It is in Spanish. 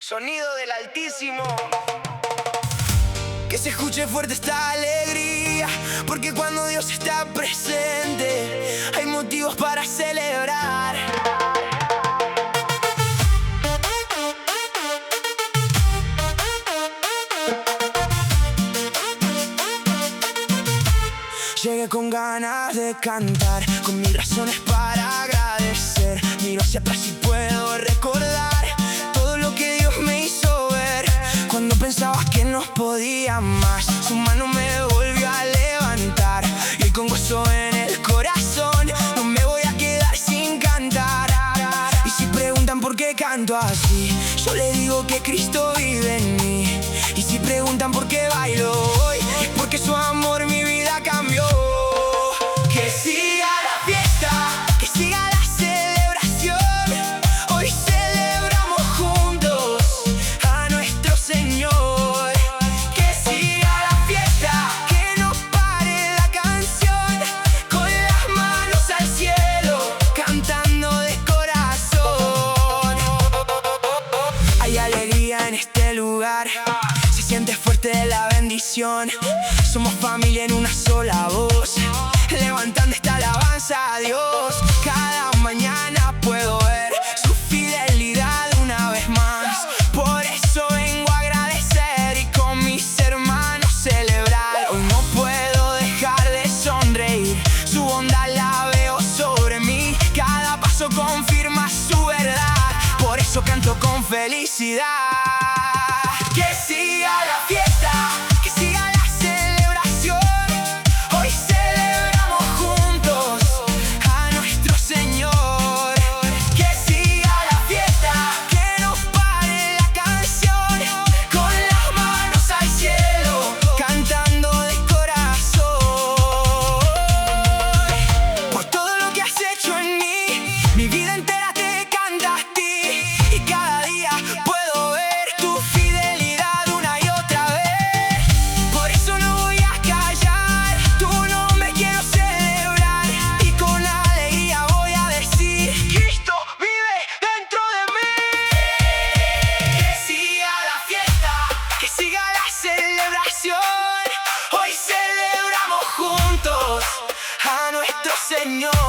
Sonido del Altísimo. Que se escuche fuerte esta alegría, porque cuando Dios está presente hay motivos para celebrar. Llegué con ganas de cantar, con mis razones para agradecer. Miro hacia atrás y puedo recordar todo lo que Dios me hizo ver. Cuando pensaba que no podía más, su mano me volvió a levantar. Y hoy con gozo en el corazón no me voy a quedar sin cantar. Y si preguntan por qué canto así, yo le digo que Cristo vive en mí. Y si preguntan por qué bailo hoy, es porque su amor mi vida cambió. Que siga la fiesta, que siga la celebración. Hoy celebramos juntos a nuestro Señor. Que siga la fiesta, que no pare la canción, con las manos al cielo, cantando de corazón. Hay alegría en este lugar, se siente fuerte la bendición. Somos familia en una sola voz, levantando esta alabanza a Dios. Cada mañana puedo ver su fidelidad una vez más. Por eso vengo a agradecer y con mis hermanos celebrar. Hoy no puedo dejar de sonreír, su bondad la veo sobre mí. Cada paso confirma su verdad, por eso canto con felicidad. Que siga la fiesta, que siga la celebración. Hoy celebramos juntos a nuestro Señor. Que siga la fiesta, que no pare la canción, con las manos al cielo, cantando de corazón. Por todo lo que has hecho en mí, mi vida entera te canta a ti. Y cada día puedo ver tu fidelidad una y otra vez. Por eso no voy a callar, tu nombre quiero celebrar. Y con alegría voy a decir: Cristo vive dentro de mí. Que siga la fiesta, que siga la celebración. Hoy celebramos juntos a nuestro Señor.